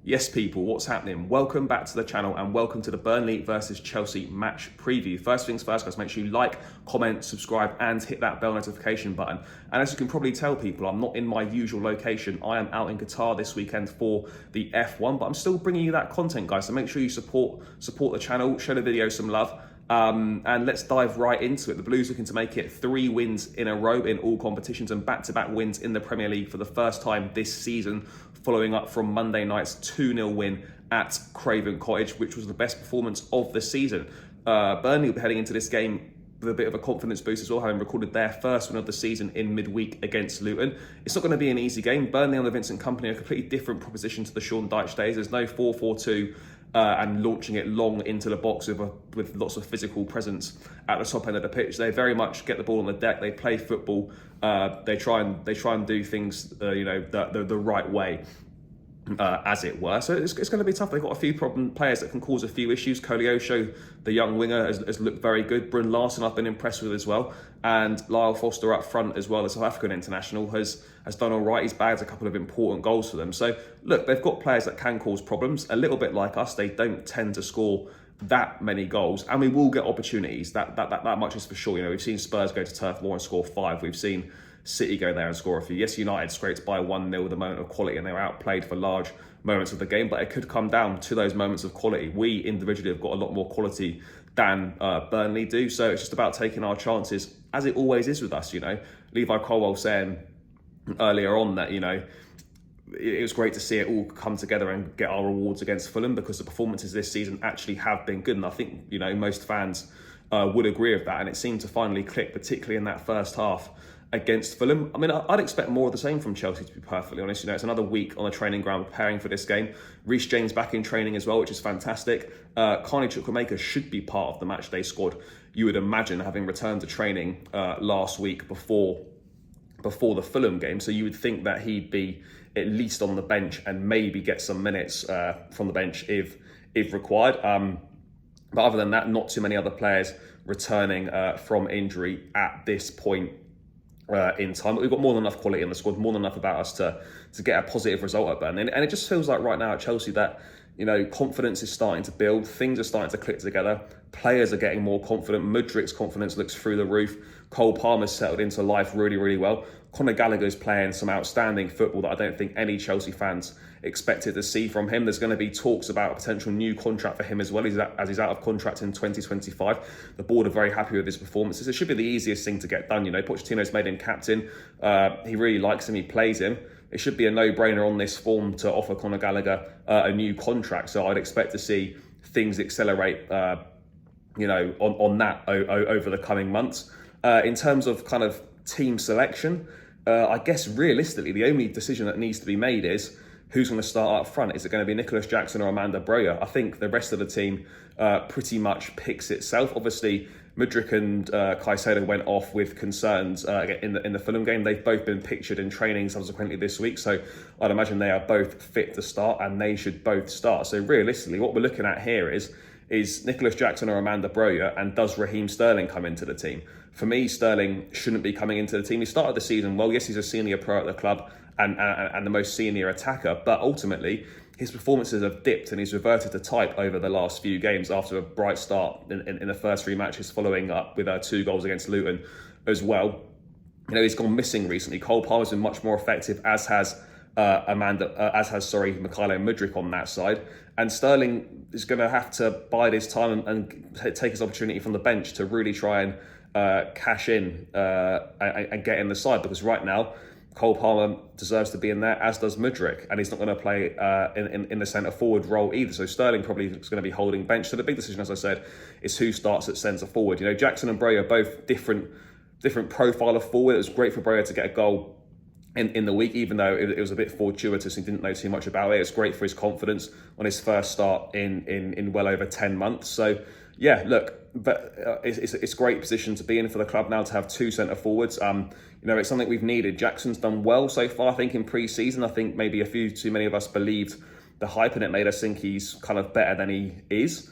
Yes, people, what's happening? Welcome back to the channel and welcome to the Burnley versus Chelsea match preview. First things first, guys, make sure you like, comment, subscribe, and hit that bell notification button. And as you can probably tell, people, I'm not in my usual location. I am out in Qatar this weekend for the F1, but I'm still bringing you that content, guys. So make sure you support the channel, show the video some love. And let's dive right into it. The Blues looking to make it 3 wins in a row in all competitions and back-to-back wins in the Premier League for the first time this season, following up from Monday night's 2-0 win at Craven Cottage, which was the best performance of the season. Burnley will be heading into this game with a bit of a confidence boost as well, having recorded their first win of the season in midweek against Luton. It's not going to be an easy game. Burnley under Vincent Kompany, a completely different proposition to the Sean Dyche days. There's no 4-4-2 and launching it long into the box with lots of physical presence at the top end of the pitch. They very much get the ball on the deck. They play football. They try and do things the right way. As it were. So it's going to be tough. They've got a few problem players that can cause a few issues. Koleosho, the young winger, has looked very good. Bryn Larson I've been impressed with as well. And Lyle Foster up front as well, the South African international, has done all right. He's bagged a couple of important goals for them. So look, they've got players that can cause problems. A little bit like us, they don't tend to score that many goals, and we will get opportunities. That much is for sure. You know, we've seen Spurs go to Turf Moor and score 5. We've seen City go there and score a few. Yes, United scraped by 1-0 with a moment of quality and they were outplayed for large moments of the game, but it could come down to those moments of quality. We individually have got a lot more quality than Burnley do, so it's just about taking our chances, as it always is with us. You know, Levi Colwell saying earlier on that, you know, it was great to see it all come together and get our rewards against Fulham, because the performances this season actually have been good, and I think, you know, most fans would agree with that, and it seemed to finally click, particularly in that first half against Fulham. I mean, I'd expect more of the same from Chelsea, to be perfectly honest. You know, it's another week on the training ground preparing for this game. Reece James back in training as well, which is fantastic. Carney Chukwuemeka should be part of the matchday squad, you would imagine, having returned to training last week before the Fulham game. So you would think that he'd be at least on the bench and maybe get some minutes from the bench if required. But other than that, not too many other players returning from injury at this point in time. But we've got more than enough quality in the squad, more than enough about us to get a positive result at Burnley. And it just feels like right now at Chelsea that, you know, confidence is starting to build, things are starting to click together, players are getting more confident. Mudryk's confidence looks through the roof. Cole Palmer's settled into life really, really well. Conor Gallagher's playing some outstanding football that I don't think any Chelsea fans expected to see from him. There's going to be talks about a potential new contract for him as well, as he's out of contract in 2025. The board are very happy with his performances. It should be the easiest thing to get done. You know, Pochettino's made him captain. He really likes him. He plays him. It should be a no-brainer on this form to offer Conor Gallagher a new contract. So I'd expect to see things accelerate, on that over the coming months. In terms of kind of team selection, I guess realistically, the only decision that needs to be made is who's going to start up front. Is it going to be Nicolas Jackson or Armando Broja? I think the rest of the team pretty much picks itself. Obviously, Mudryk and Caicedo went off with concerns in the Fulham game. They've both been pictured in training subsequently this week, so I'd imagine they are both fit to start and they should both start. So realistically, what we're looking at here is Nicolas Jackson or Armando Broja, and does Raheem Sterling come into the team? For me, Sterling shouldn't be coming into the team. He started the season well. Yes, he's a senior pro at the club and the most senior attacker, but ultimately his performances have dipped and he's reverted to type over the last few games after a bright start in the first 3 matches, following up with 2 goals against Luton as well. You know, he's gone missing recently. Cole Palmer's been much more effective, as has Mykhailo Mudryk on that side. And Sterling is going to have to bide his time and take his opportunity from the bench to really try and cash in and get in the side, because right now Cole Palmer deserves to be in there, as does Mudryk, and he's not going to play in the centre forward role either. So Sterling probably is going to be holding bench. So the big decision, as I said, is who starts at centre forward. You know, Jackson and Broja are both different profile of forward. It was great for Broja to get a goal in the week, even though it was a bit fortuitous and he didn't know too much about it. It's great for his confidence on his first start in well over 10 months. So yeah, look, but it's a great position to be in for the club now, to have 2 centre forwards. You know, it's something we've needed. Jackson's done well so far, I think, in pre-season. I think maybe a few too many of us believed the hype, and it made us think he's kind of better than he is.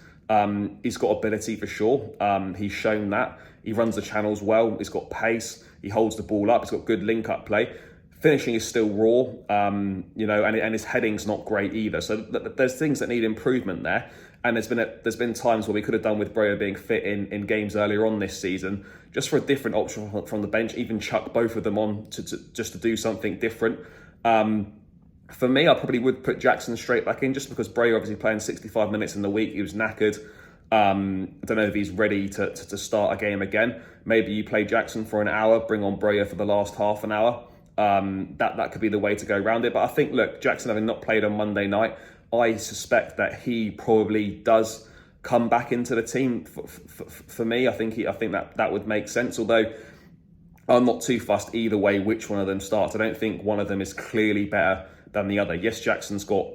He's got ability for sure. He's shown that. He runs the channels well. He's got pace. He holds the ball up. He's got good link-up play. Finishing is still raw, and his heading's not great either. So there's things that need improvement there. And there's been times where we could have done with Broja being fit in games earlier on this season, just for a different option from the bench, even chuck both of them on just to do something different. For me, I probably would put Jackson straight back in, just because Broja obviously playing 65 minutes in the week. He was knackered. I don't know if he's ready to start a game again. Maybe you play Jackson for an hour, bring on Broja for the last half an hour. That could be the way to go around it. But I think, look, Jackson having not played on Monday night, I suspect that he probably does come back into the team. For me, I think that would make sense. Although I'm not too fussed either way which one of them starts. I don't think one of them is clearly better than the other. Yes, Jackson's got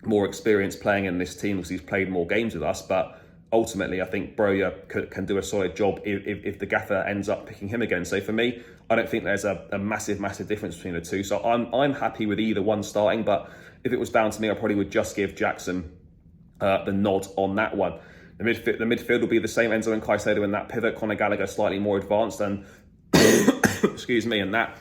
more experience playing in this team because he's played more games with us, but ultimately I think Broja can do a solid job if the gaffer ends up picking him again. So for me, I don't think there's a massive difference between the two. So I'm happy with either one starting, but if it was down to me, I probably would just give Jackson the nod on that one. The midfield will be the same. Enzo and Caicedo in that pivot. Conor Gallagher slightly more advanced, and excuse me, and that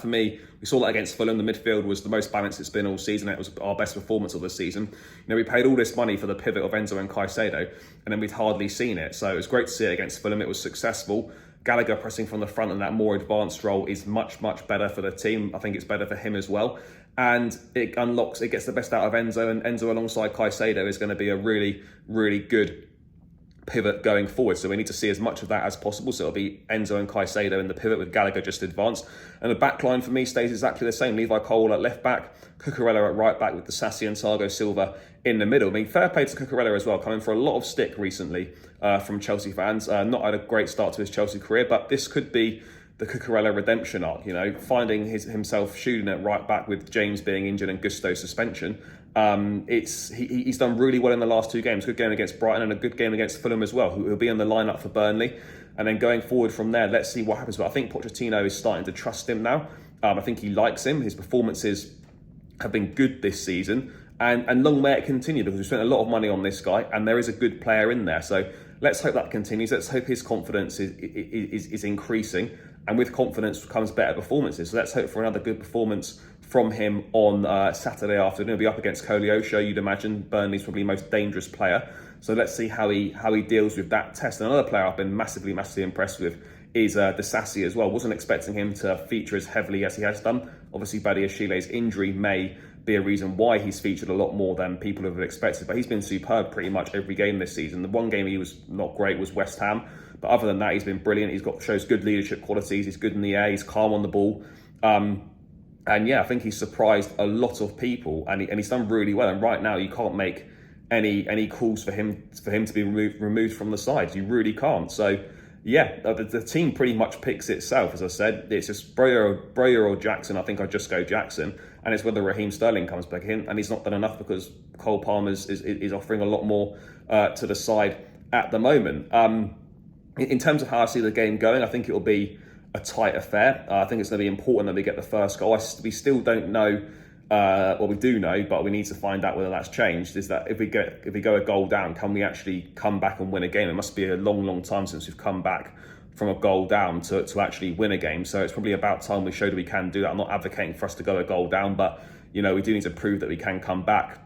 for me, we saw that against Fulham. The midfield was the most balanced it's been all season. It was our best performance of the season. We paid all this money for the pivot of Enzo and Caicedo, and then we'd hardly seen it. So it was great to see it against Fulham. It was successful. Gallagher pressing from the front and that more advanced role is much better for the team. I think it's better for him as well. And it gets the best out of Enzo, and Enzo alongside Caicedo is going to be a really good pivot going forward. So we need to see as much of that as possible. So it'll be Enzo and Caicedo in the pivot with Gallagher just advanced. And the back line for me stays exactly the same. Levi Cole at left back, Cucurella at right back with Disasi and Thiago Silva in the middle. I mean, fair play to Cucurella as well, coming for a lot of stick recently from Chelsea fans. Not had a great start to his Chelsea career, but this could be the Cucurella redemption arc, finding himself shooting at right back with James being injured and Gusto's suspension. He's done really well in the last two games. Good game against Brighton and a good game against Fulham as well. He'll be in the lineup for Burnley. And then going forward from there, let's see what happens. But I think Pochettino is starting to trust him now. I think he likes him. His performances have been good this season. And long may it continue, because we spent a lot of money on this guy and there is a good player in there. So let's hope that continues. Let's hope his confidence is increasing. And with confidence comes better performances. So let's hope for another good performance from him on Saturday afternoon. He'll be up against Koleosho, you'd imagine. Burnley's probably the most dangerous player. So let's see how he deals with that test. And another player I've been massively impressed with is Disasi as well. Wasn't expecting him to feature as heavily as he has done. Obviously, Badiashile's injury may be a reason why he's featured a lot more than people have expected. But he's been superb pretty much every game this season. The one game he was not great was West Ham. But other than that, he's been brilliant. Shows good leadership qualities. He's good in the air. He's calm on the ball. And yeah, I think he's surprised a lot of people, and he's done really well. And right now, you can't make any calls for him to be removed from the side. You really can't. So yeah, the team pretty much picks itself. As I said, it's just Broja or Jackson. I think I'd just go Jackson, and it's whether Raheem Sterling comes back in, and he's not done enough because Cole Palmer is offering a lot more to the side at the moment. In terms of how I see the game going, I think it will be a tight affair. I think it's going to be important that we get the first goal. We still don't know, well, we do know, but we need to find out whether that's changed. Is that if we go a goal down, can we actually come back and win a game? It must be a long time since we've come back from a goal down to actually win a game. So it's probably about time we showed we can do that. I'm not advocating for us to go a goal down, but we do need to prove that we can come back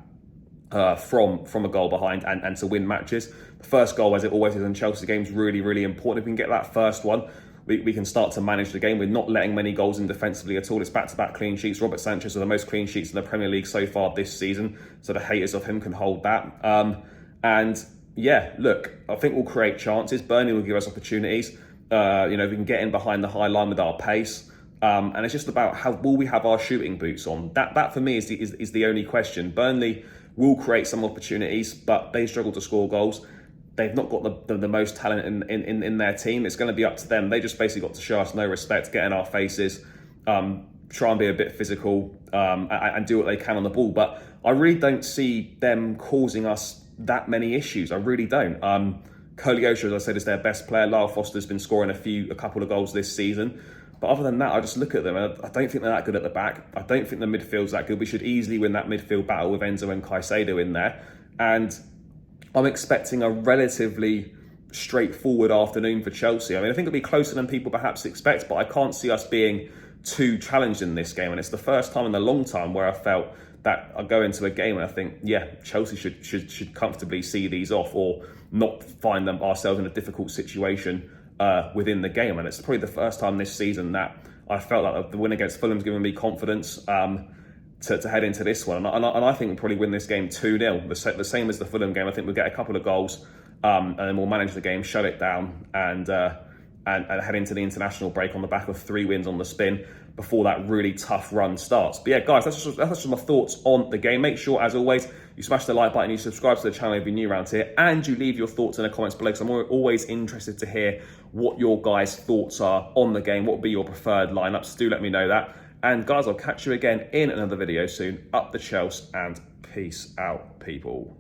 from a goal behind and to win matches. The first goal, as it always is in Chelsea games, really important. If we can get that first one, we can start to manage the game. We're not letting many goals in defensively at all. It's back-to-back clean sheets. Robert Sanchez with the most clean sheets in the Premier League so far this season, so the haters of him can hold that. And yeah, look, I think we'll create chances. Burnley will give us opportunities. We can get in behind the high line with our pace. And it's just about how will we have our shooting boots on. That for me is the only question. Burnley will create some opportunities, but they struggle to score goals. They've not got the most talent in their team. It's going to be up to them. They just basically got to show us no respect, get in our faces, try and be a bit physical, and do what they can on the ball. But I really don't see them causing us that many issues. I really don't. Koleosho, as I said, is their best player. Lyle Foster's been scoring a couple of goals this season. But other than that, I just look at them and I don't think they're that good at the back. I don't think the midfield's that good. We should easily win that midfield battle with Enzo and Caicedo in there. And I'm expecting a relatively straightforward afternoon for Chelsea. I mean, I think it'll be closer than people perhaps expect, but I can't see us being too challenged in this game. And it's the first time in a long time where I felt that I go into a game and I think, yeah, Chelsea should comfortably see these off or not find ourselves in a difficult situation within the game. And it's probably the first time this season that I felt like the win against Fulham's given me confidence to head into this one. And I think we'll probably win this game 2-0, the same as the Fulham game. I think we'll get a couple of goals and then we'll manage the game, shut it down, and head into the international break on the back of 3 wins on the spin before that really tough run starts. But yeah, guys, that's just my thoughts on the game. Make sure, as always, you smash the like button, you subscribe to the channel if you're new around here, and you leave your thoughts in the comments below, because I'm always interested to hear what your guys' thoughts are on the game. What would be your preferred lineups? Do let me know that. And guys, I'll catch you again in another video soon. Up the Chelsea, and peace out, people.